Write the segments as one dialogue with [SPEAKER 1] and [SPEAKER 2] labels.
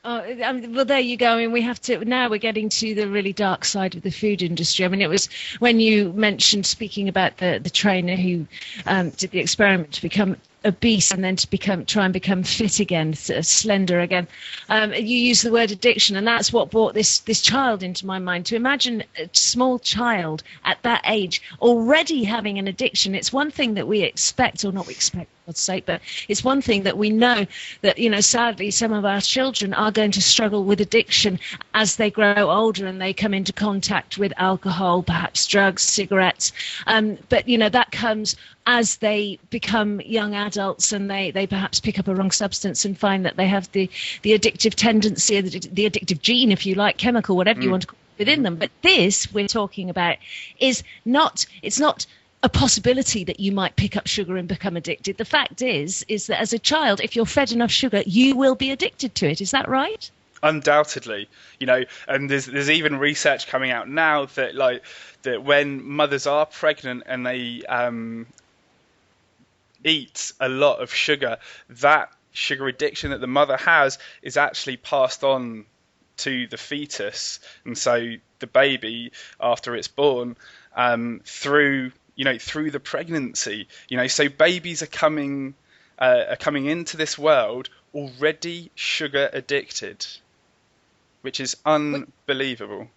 [SPEAKER 1] Well, there you go. I mean, now we're getting to the really dark side of the food industry. I mean, it was when you mentioned speaking about the trainer who did the experiment to become obese and then to try and become fit again, slender again. You use the word addiction, and that's what brought this child into my mind. To imagine a small child at that age already having an addiction. It's one thing that we expect, or not we expect, for God's sake, but it's one thing that we know that, sadly, some of our children are going to struggle with addiction as they grow older and they come into contact with alcohol, perhaps drugs, cigarettes. But that comes as they become young adults and they perhaps pick up a wrong substance and find that they have the addictive tendency, the addictive gene, if you like, chemical, whatever you want to call it, within them. But this we're talking about it's not a possibility that you might pick up sugar and become addicted. The fact is that as a child, if you're fed enough sugar, you will be addicted to it. Is that right?
[SPEAKER 2] Undoubtedly, and there's even research coming out now that that when mothers are pregnant and they eat a lot of sugar, that sugar addiction that the mother has is actually passed on to the fetus, and so the baby, after it's born, through the pregnancy, so babies are coming into this world already sugar addicted, which is unbelievable.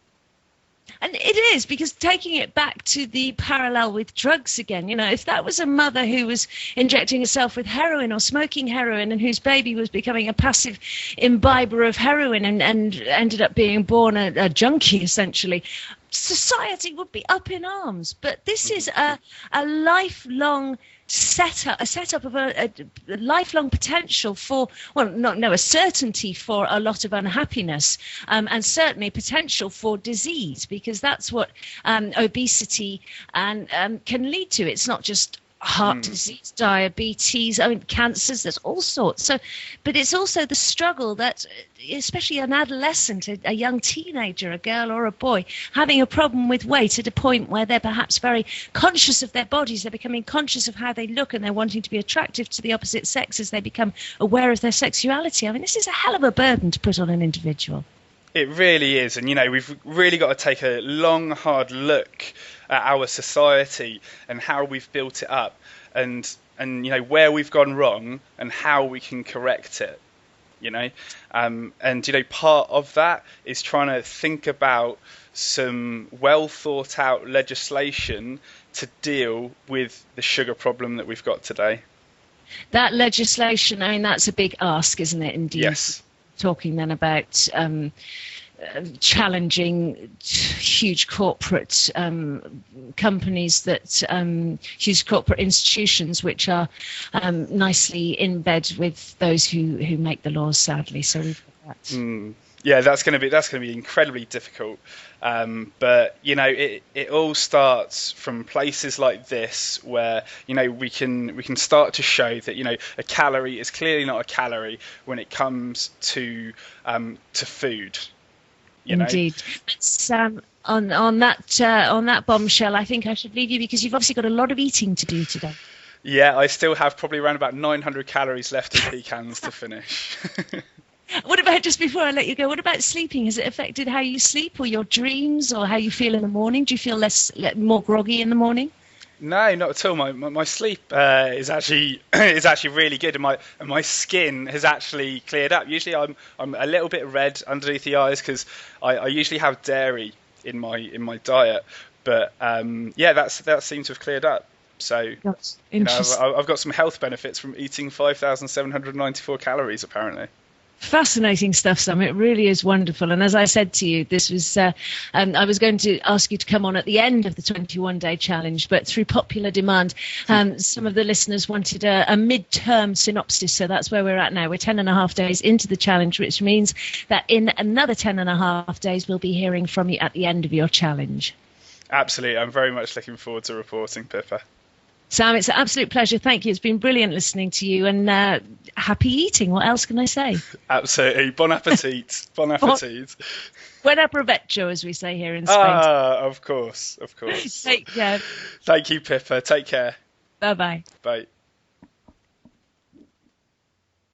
[SPEAKER 1] And it is, because taking it back to the parallel with drugs again, if that was a mother who was injecting herself with heroin or smoking heroin and whose baby was becoming a passive imbiber of heroin and ended up being born a junkie, essentially, society would be up in arms. But this is a lifelong setup of a lifelong potential for, a certainty for a lot of unhappiness, and certainly potential for disease, because that's what obesity can lead to. It's not just heart disease, diabetes, cancers, there's all sorts. But it's also the struggle that, especially an adolescent, a young teenager, a girl or a boy, having a problem with weight at a point where they're perhaps very conscious of their bodies, they're becoming conscious of how they look, and they're wanting to be attractive to the opposite sex as they become aware of their sexuality. I mean, this is a hell of a burden to put on an individual.
[SPEAKER 2] It really is, and we've really got to take a long, hard look at our society and how we've built it up, and where we've gone wrong and how we can correct it. Part of that is trying to think about some well thought out legislation to deal with the sugar problem that we've got today.
[SPEAKER 1] That legislation, that's a big ask, isn't it? Indeed.
[SPEAKER 2] Yes.
[SPEAKER 1] Talking then about challenging huge corporate companies, huge corporate institutions which are nicely in bed with those who make the laws, sadly. So we've got that.
[SPEAKER 2] Yeah, that's going to be incredibly difficult. But it all starts from places like this, where we can start to show that a calorie is clearly not a calorie when it comes to food.
[SPEAKER 1] Indeed. On that bombshell, I think I should leave you, because you've obviously got a lot of eating to do today.
[SPEAKER 2] Yeah, I still have probably around about 900 calories left of pecans to finish.
[SPEAKER 1] What about, just before I let you go, what about sleeping? Has it affected how you sleep, or your dreams, or how you feel in the morning? Do you feel more groggy in the morning?
[SPEAKER 2] No, not at all. My sleep is actually really good, and my skin has actually cleared up. Usually I'm a little bit red underneath the eyes because I usually have dairy in my diet, but that seems to have cleared up. So I've got some health benefits from eating 5,794 calories apparently.
[SPEAKER 1] Fascinating stuff, Sam. It really is wonderful. And as I said to you, this was I was going to ask you to come on at the end of the 21-day challenge, but through popular demand, some of the listeners wanted a mid-term synopsis. So that's where we're at now. We're 10.5 days into the challenge, which means that in another 10.5 days, we'll be hearing from you at the end of your challenge.
[SPEAKER 2] Absolutely. I'm very much looking forward to reporting, Pippa.
[SPEAKER 1] Sam, it's an absolute pleasure. Thank you. It's been brilliant listening to you, and happy eating. What else can I say?
[SPEAKER 2] Absolutely. Bon appetit. Bon appetit.
[SPEAKER 1] Buen approvecho, as we say here in Spain.
[SPEAKER 2] Of course.
[SPEAKER 1] Take care.
[SPEAKER 2] Thank you, Pippa. Take care.
[SPEAKER 1] Bye-bye.
[SPEAKER 2] Bye.